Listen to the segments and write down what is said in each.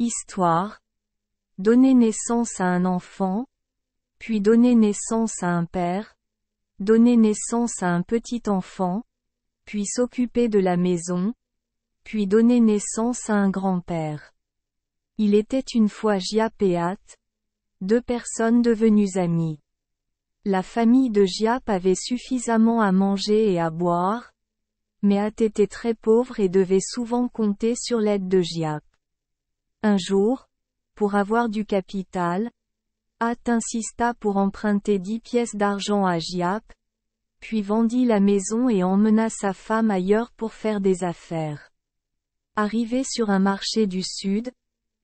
Histoire. Donner naissance à un enfant, puis donner naissance à un père, donner naissance à un petit enfant, puis s'occuper de la maison, puis donner naissance à un grand-père. Il était une fois Giap et At, deux personnes devenues amies. La famille de Giap avait suffisamment à manger et à boire, mais At était très pauvre et devait souvent compter sur l'aide de Giap. Un jour, pour avoir du capital, At insista pour emprunter 10 pièces d'argent à Giap, puis vendit la maison et emmena sa femme ailleurs pour faire des affaires. Arrivé sur un marché du Sud,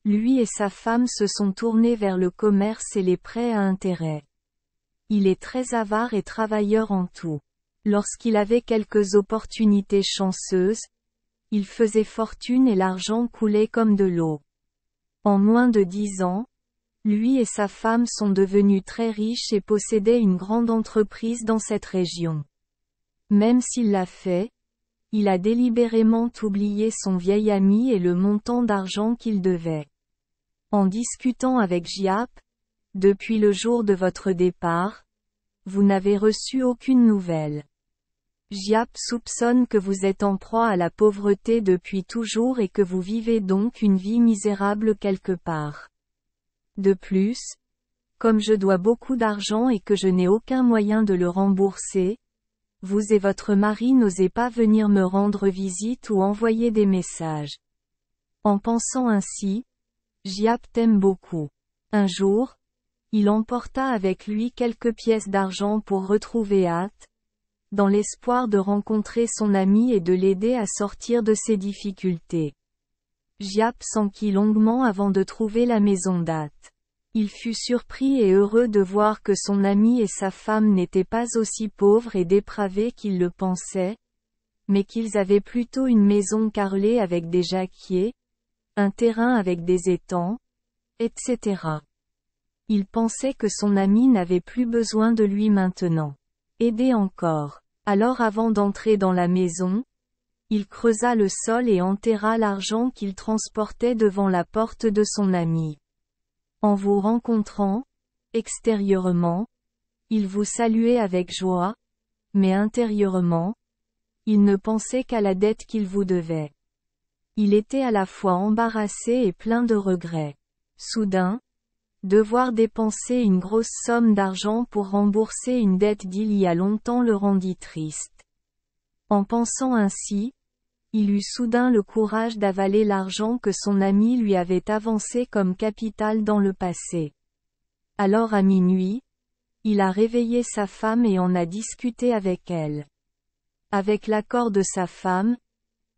lui et sa femme se sont tournés vers le commerce et les prêts à intérêt. Il est très avare et travailleur en tout. Lorsqu'il avait quelques opportunités chanceuses, il faisait fortune et l'argent coulait comme de l'eau. En moins de 10 ans, lui et sa femme sont devenus très riches et possédaient une grande entreprise dans cette région. Même s'il l'a fait, il a délibérément oublié son vieil ami et le montant d'argent qu'il devait. En discutant avec Giap, depuis le jour de votre départ, vous n'avez reçu aucune nouvelle. Giap soupçonne que vous êtes en proie à la pauvreté depuis toujours et que vous vivez donc une vie misérable quelque part. De plus, comme je dois beaucoup d'argent et que je n'ai aucun moyen de le rembourser, vous et votre mari n'osez pas venir me rendre visite ou envoyer des messages. En pensant ainsi, Giap t'aime beaucoup. Un jour, il emporta avec lui quelques pièces d'argent pour retrouver At, dans l'espoir de rencontrer son ami et de l'aider à sortir de ses difficultés. Giap s'enquit longuement avant de trouver la maison d'At. Il fut surpris et heureux de voir que son ami et sa femme n'étaient pas aussi pauvres et dépravés qu'ils le pensaient, mais qu'ils avaient plutôt une maison carrelée avec des jacquiers, un terrain avec des étangs, etc. Il pensait que son ami n'avait plus besoin de lui maintenant. Aider encore. Alors avant d'entrer dans la maison, il creusa le sol et enterra l'argent qu'il transportait devant la porte de son ami. En vous rencontrant, extérieurement, il vous saluait avec joie, mais intérieurement, il ne pensait qu'à la dette qu'il vous devait. Il était à la fois embarrassé et plein de regrets. Soudain, devoir dépenser une grosse somme d'argent pour rembourser une dette d'il y a longtemps le rendit triste. En pensant ainsi, il eut soudain le courage d'avaler l'argent que son ami lui avait avancé comme capital dans le passé. Alors à minuit, il a réveillé sa femme et en a discuté avec elle. Avec l'accord de sa femme,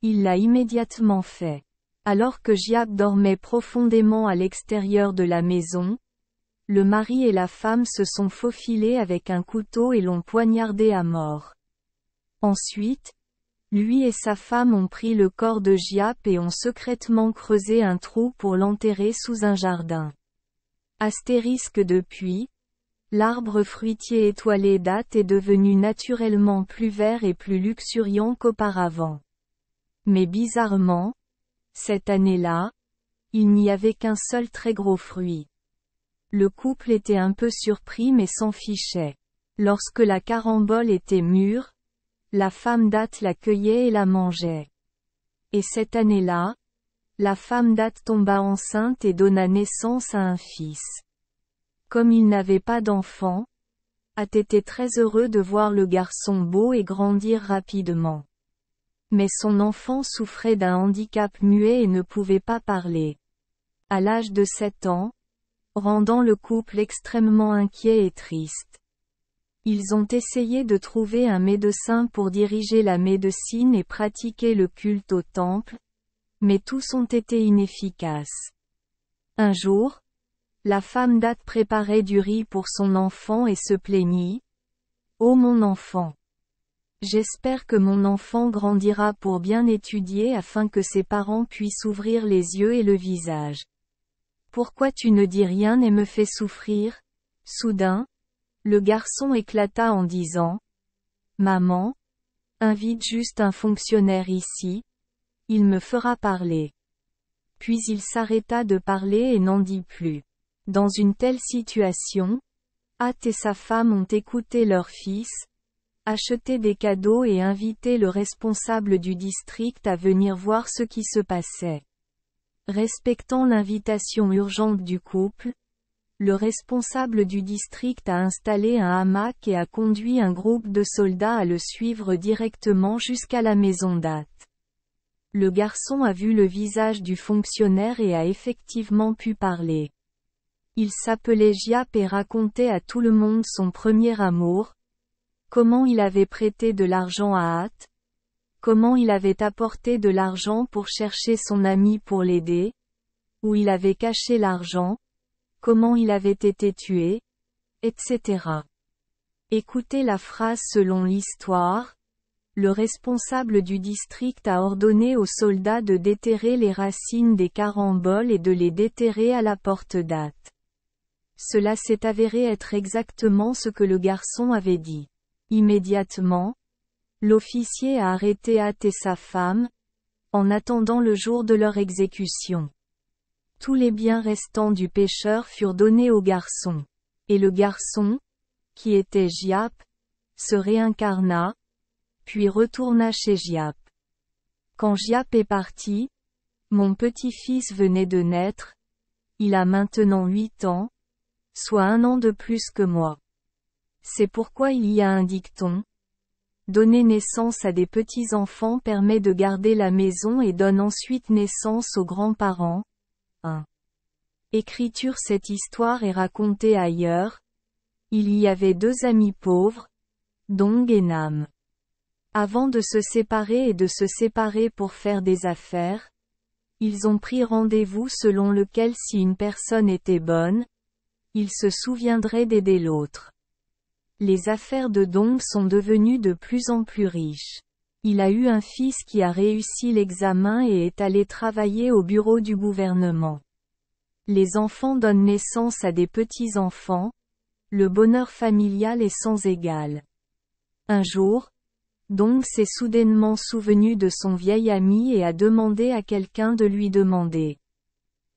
il l'a immédiatement fait. Alors que Giap dormait profondément à l'extérieur de la maison, le mari et la femme se sont faufilés avec un couteau et l'ont poignardé à mort. Ensuite, lui et sa femme ont pris le corps de Giap et ont secrètement creusé un trou pour l'enterrer sous un jardin. Astérisque depuis, l'arbre fruitier étoilé d'At est devenu naturellement plus vert et plus luxuriant qu'auparavant. Mais bizarrement, cette année-là, il n'y avait qu'un seul très gros fruit. Le couple était un peu surpris mais s'en fichait. Lorsque la carambole était mûre, la femme d'At la cueillait et la mangeait. Et cette année-là, la femme d'At tomba enceinte et donna naissance à un fils. Comme il n'avait pas d'enfant, At était très heureux de voir le garçon beau et grandir rapidement. Mais son enfant souffrait d'un handicap muet et ne pouvait pas parler. À l'âge de 7 ans, rendant le couple extrêmement inquiet et triste. Ils ont essayé de trouver un médecin pour diriger la médecine et pratiquer le culte au temple, mais tous ont été inefficaces. Un jour, la femme d'At préparait du riz pour son enfant et se plaignit. « Oh mon enfant! J'espère que mon enfant grandira pour bien étudier afin que ses parents puissent ouvrir les yeux et le visage. Pourquoi tu ne dis rien et me fais souffrir ?» Soudain, le garçon éclata en disant « Maman, invite juste un fonctionnaire ici, il me fera parler. » Puis il s'arrêta de parler et n'en dit plus. Dans une telle situation, Hat et sa femme ont écouté leur fils, acheté des cadeaux et invité le responsable du district à venir voir ce qui se passait. Respectant l'invitation urgente du couple, le responsable du district a installé un hamac et a conduit un groupe de soldats à le suivre directement jusqu'à la maison d'Hat. Le garçon a vu le visage du fonctionnaire et a effectivement pu parler. Il s'appelait Giap et racontait à tout le monde son premier amour, comment il avait prêté de l'argent à Hat, comment il avait apporté de l'argent pour chercher son ami pour l'aider, où il avait caché l'argent, comment il avait été tué, etc. Écoutez la phrase selon l'histoire. Le responsable du district a ordonné aux soldats de déterrer les racines des caramboles et de les déterrer à la porte d'Hat. Cela s'est avéré être exactement ce que le garçon avait dit. Immédiatement, l'officier a arrêté Hat et sa femme, en attendant le jour de leur exécution. Tous les biens restants du pêcheur furent donnés au garçon. Et le garçon, qui était Giap, se réincarna, puis retourna chez Giap. Quand Giap est parti, mon petit-fils venait de naître, il a maintenant 8 ans, soit 1 an de plus que moi. C'est pourquoi il y a un dicton. Donner naissance à des petits-enfants permet de garder la maison et donne ensuite naissance aux grands-parents. 1. Écriture. Cette histoire est racontée ailleurs. Il y avait 2 amis pauvres, Dong et Nam. Avant de se séparer pour faire des affaires, ils ont pris rendez-vous selon lequel si une personne était bonne, il se souviendrait d'aider l'autre. Les affaires de Dong sont devenues de plus en plus riches. Il a eu un fils qui a réussi l'examen et est allé travailler au bureau du gouvernement. Les enfants donnent naissance à des petits-enfants. Le bonheur familial est sans égal. Un jour, Dong s'est soudainement souvenu de son vieil ami et a demandé à quelqu'un de lui demander.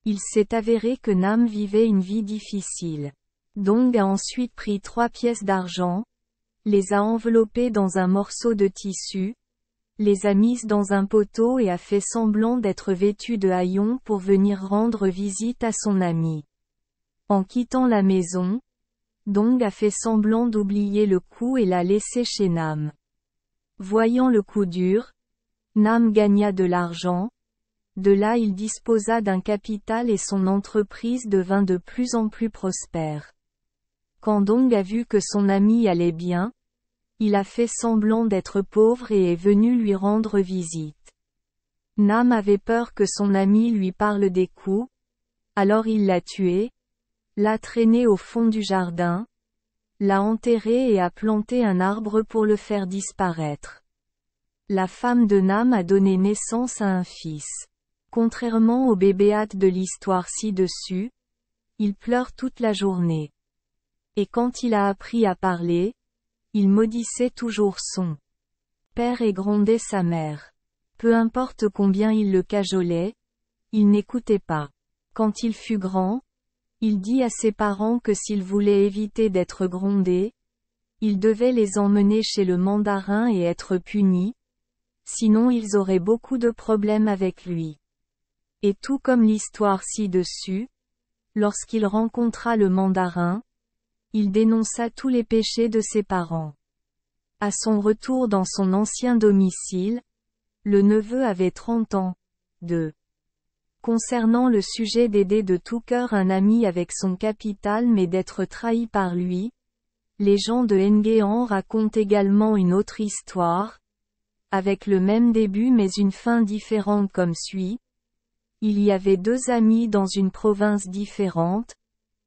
Il s'est avéré que Nam vivait une vie difficile. Dong a ensuite pris 3 pièces d'argent, les a enveloppées dans un morceau de tissu, les a mises dans un poteau et a fait semblant d'être vêtu de haillons pour venir rendre visite à son ami. En quittant la maison, Dong a fait semblant d'oublier le coup et l'a laissé chez Nam. Voyant le coup dur, Nam gagna de l'argent. De là il disposa d'un capital et son entreprise devint de plus en plus prospère. Quand Dong a vu que son ami allait bien, il a fait semblant d'être pauvre et est venu lui rendre visite. Nam avait peur que son ami lui parle des coups, alors il l'a tué, l'a traîné au fond du jardin, l'a enterré et a planté un arbre pour le faire disparaître. La femme de Nam a donné naissance à un fils. Contrairement au bébé Hat de l'histoire ci-dessus, il pleure toute la journée. Et quand il a appris à parler, il maudissait toujours son père et grondait sa mère. Peu importe combien il le cajolait, il n'écoutait pas. Quand il fut grand, il dit à ses parents que s'il voulait éviter d'être grondé, il devait les emmener chez le mandarin et être punis, sinon ils auraient beaucoup de problèmes avec lui. Et tout comme l'histoire ci-dessus, lorsqu'il rencontra le mandarin, il dénonça tous les péchés de ses parents. À son retour dans son ancien domicile, le neveu avait 30 ans. 2. Concernant le sujet d'aider de tout cœur un ami avec son capital mais d'être trahi par lui, les gens de Nguyen racontent également une autre histoire, avec le même début mais une fin différente comme suit. Il y avait 2 amis dans une province différente,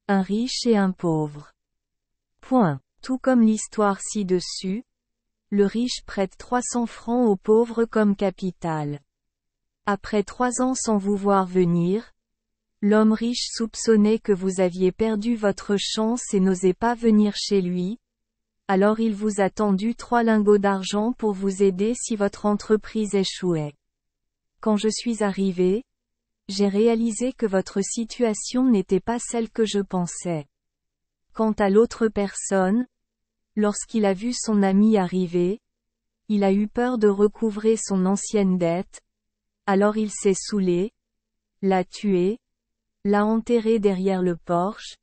un riche et un pauvre. Tout comme l'histoire ci-dessus, le riche prête 300 francs au pauvre comme capital. Après 3 ans sans vous voir venir, l'homme riche soupçonnait que vous aviez perdu votre chance et n'osait pas venir chez lui, alors il vous a tendu 3 lingots d'argent pour vous aider si votre entreprise échouait. Quand je suis arrivé, J'ai réalisé que votre situation n'était pas celle que je pensais. Quant à l'autre personne, lorsqu'il a vu son ami arriver, il a eu peur de recouvrer son ancienne dette, alors il s'est saoulé, l'a tué, l'a enterré derrière le porche,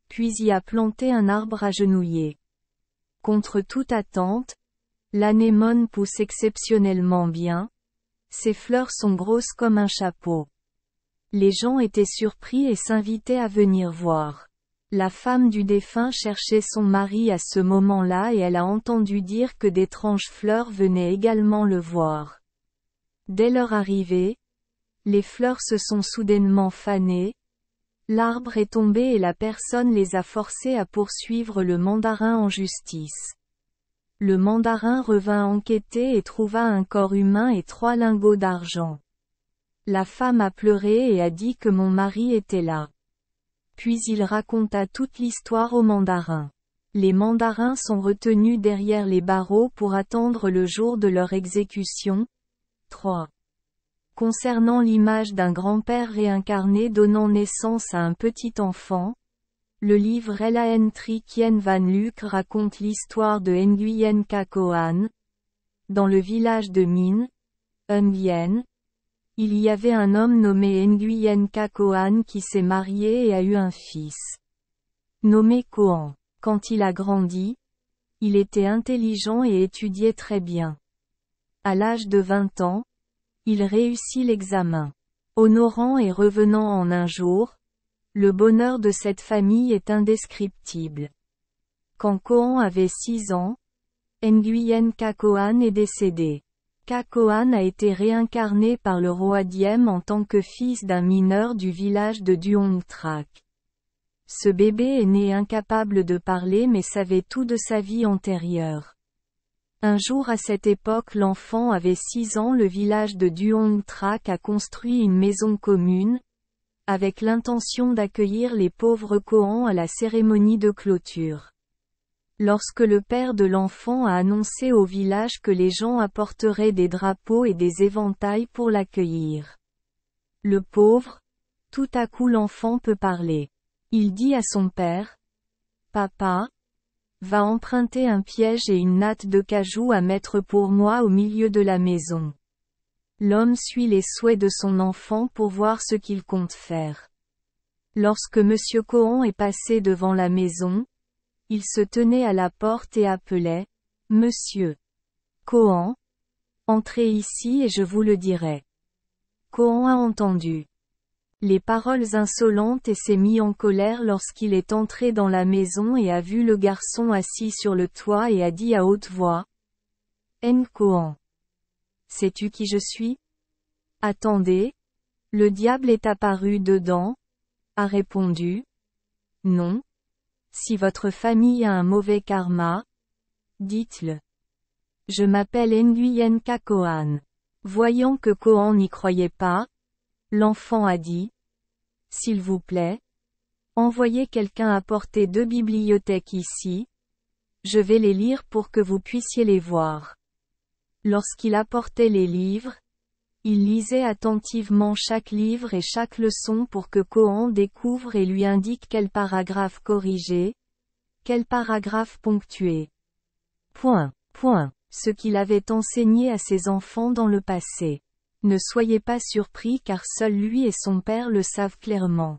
puis y a planté un arbre agenouillé. Contre toute attente, l'anémone pousse exceptionnellement bien, ses fleurs sont grosses comme un chapeau. Les gens étaient surpris et s'invitaient à venir voir. La femme du défunt cherchait son mari à ce moment-là et elle a entendu dire que d'étranges fleurs venaient également le voir. Dès leur arrivée, les fleurs se sont soudainement fanées, l'arbre est tombé et la personne les a forcés à poursuivre le mandarin en justice. Le mandarin revint enquêter et trouva un corps humain et 3 lingots d'argent. La femme a pleuré et a dit que mon mari était là. Puis il raconta toute l'histoire au mandarin. Les mandarins sont retenus derrière les barreaux pour attendre le jour de leur exécution. 3. Concernant l'image d'un grand-père réincarné donnant naissance à un petit enfant, le livre Elaine Tri Kien Van Luc raconte l'histoire de Nguyen Cacoan. Dans le village de Minh, Nguyen, il y avait un homme nommé Nguyen Cacoan qui s'est marié et a eu un fils nommé Coan. Quand il a grandi, il était intelligent et étudiait très bien. À l'âge de 20 ans, il réussit l'examen. Honorant et revenant en un jour, le bonheur de cette famille est indescriptible. Quand Coan avait 6 ans, Nguyen Cacoan est décédé. Cacoan a été réincarné par le roi Diem en tant que fils d'un mineur du village de Duong Trak. Ce bébé est né incapable de parler mais savait tout de sa vie antérieure. Un jour à cette époque l'enfant avait 6 ans. Le village de Duong Trak a construit une maison commune, avec l'intention d'accueillir les pauvres Coans à la cérémonie de clôture. Lorsque le père de l'enfant a annoncé au village que les gens apporteraient des drapeaux et des éventails pour l'accueillir. Le pauvre, tout à coup l'enfant peut parler. Il dit à son père, « Papa, va emprunter un piège et une natte de cajou à mettre pour moi au milieu de la maison. » L'homme suit les souhaits de son enfant pour voir ce qu'il compte faire. Lorsque Monsieur Coan est passé devant la maison, il se tenait à la porte et appelait, « Monsieur Coan, entrez ici et je vous le dirai. » Coan a entendu les paroles insolentes et s'est mis en colère lorsqu'il est entré dans la maison et a vu le garçon assis sur le toit et a dit à haute voix, « Coan, sais-tu qui je suis ? Attendez, le diable est apparu dedans ?» a répondu, « Non. Si votre famille a un mauvais karma, dites-le. Je m'appelle Nguyen Cacoan. » Voyant que Coan n'y croyait pas, l'enfant a dit, « S'il vous plaît, envoyez quelqu'un apporter 2 bibliothèques ici, je vais les lire pour que vous puissiez les voir. » Lorsqu'il apportait les livres, il lisait attentivement chaque livre et chaque leçon pour que Coan découvre et lui indique quel paragraphe corriger, quel paragraphe ponctuer. Ce qu'il avait enseigné à ses enfants dans le passé. Ne soyez pas surpris car seul lui et son père le savent clairement.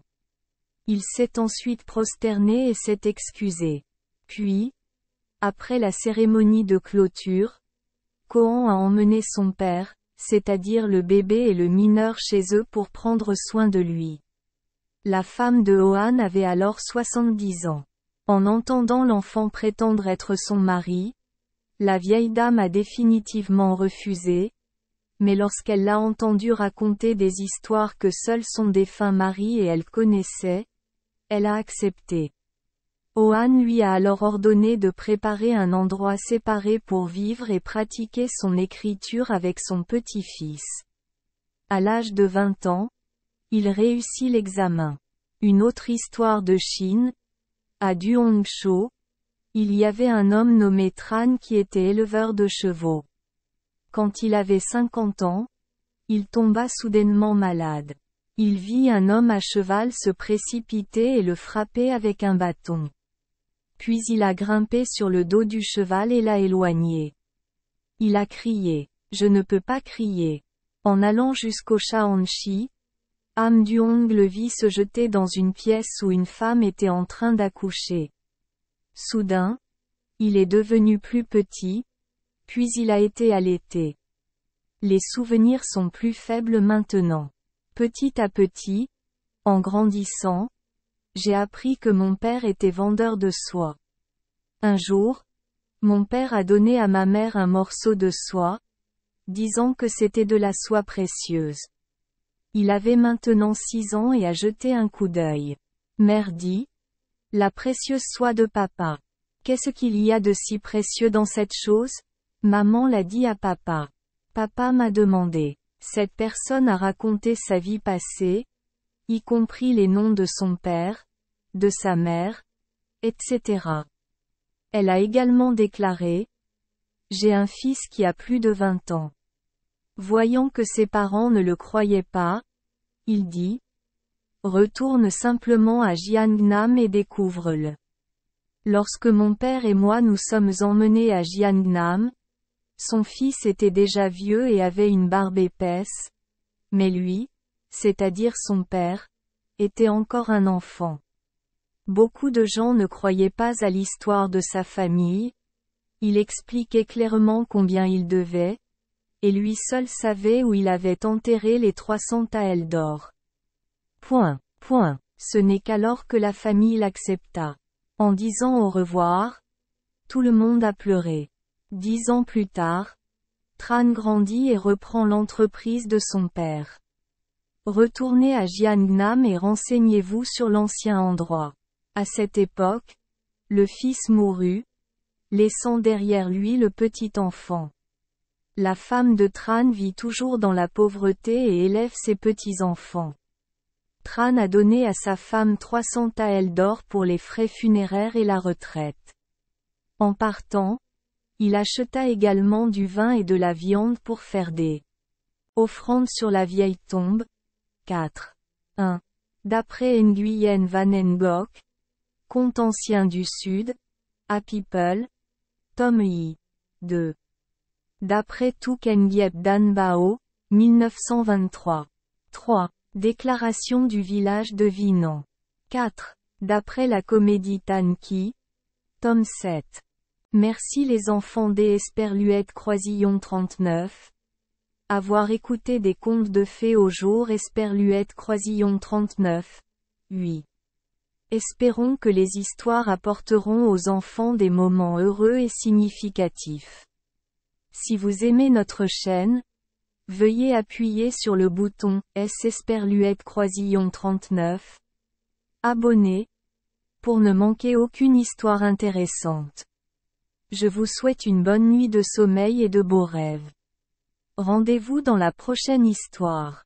Il s'est ensuite prosterné et s'est excusé. Puis, après la cérémonie de clôture, Coan a emmené son père, c'est-à-dire le bébé et le mineur chez eux pour prendre soin de lui. La femme de Hoan avait alors 70 ans. En entendant l'enfant prétendre être son mari, la vieille dame a définitivement refusé, mais lorsqu'elle l'a entendu raconter des histoires que seul son défunt mari et elle connaissaient, elle a accepté. Hoan lui a alors ordonné de préparer un endroit séparé pour vivre et pratiquer son écriture avec son petit-fils. À l'âge de 20 ans, il réussit l'examen. Une autre histoire de Chine. À Duongshou, il y avait un homme nommé Tran qui était éleveur de chevaux. Quand il avait 50 ans, il tomba soudainement malade. Il vit un homme à cheval se précipiter et le frapper avec un bâton. Puis il a grimpé sur le dos du cheval et l'a éloigné. Il a crié. Je ne peux pas crier. En allant jusqu'au Shaanxi, Am Duong le vit se jeter dans une pièce où une femme était en train d'accoucher. Soudain, il est devenu plus petit, puis il a été allaité. Les souvenirs sont plus faibles maintenant. Petit à petit, en grandissant, j'ai appris que mon père était vendeur de soie. Un jour, mon père a donné à ma mère un morceau de soie, disant que c'était de la soie précieuse. Il avait maintenant 6 ans et a jeté un coup d'œil. Mère dit, « La précieuse soie de papa. Qu'est-ce qu'il y a de si précieux dans cette chose ?» Maman l'a dit à papa. Papa m'a demandé. Cette personne a raconté sa vie passée, y compris les noms de son père, de sa mère, etc. Elle a également déclaré, « J'ai un fils qui a plus de 20 ans. » Voyant que ses parents ne le croyaient pas, il dit, « Retourne simplement à Jiangnam et découvre-le. » Lorsque mon père et moi nous sommes emmenés à Jiangnam, son fils était déjà vieux et avait une barbe épaisse, mais lui, c'est-à-dire son père, était encore un enfant. Beaucoup de gens ne croyaient pas à l'histoire de sa famille, il expliquait clairement combien il devait, et lui seul savait où il avait enterré les 300 taels d'or. Ce n'est qu'alors que la famille l'accepta. En disant au revoir, tout le monde a pleuré. 10 ans plus tard, Tran grandit et reprend l'entreprise de son père. Retournez à Jiangnam et renseignez-vous sur l'ancien endroit. À cette époque, le fils mourut, laissant derrière lui le petit enfant. La femme de Tran vit toujours dans la pauvreté et élève ses petits-enfants. Tran a donné à sa femme 300 taels d'or pour les frais funéraires et la retraite. En partant, il acheta également du vin et de la viande pour faire des offrandes sur la vieille tombe. 4. 1. D'après Nguyen Van Ngoc, Conte ancien du Sud, à People, tome I. 2. D'après Thuc Nguyen Dan Bao, 1923. 3. Déclaration du village de Vinan. 4. D'après la comédie Tan Ki, tome 7. Merci les enfants des Esperluette Croisillon 39. Avoir écouté des contes de fées au jour Esperluette Croisillon 39. 8. Espérons que les histoires apporteront aux enfants des moments heureux et significatifs. Si vous aimez notre chaîne, veuillez appuyer sur le bouton S Esperluette Croisillon 39. Abonner, pour ne manquer aucune histoire intéressante. Je vous souhaite une bonne nuit de sommeil et de beaux rêves. Rendez-vous dans la prochaine histoire.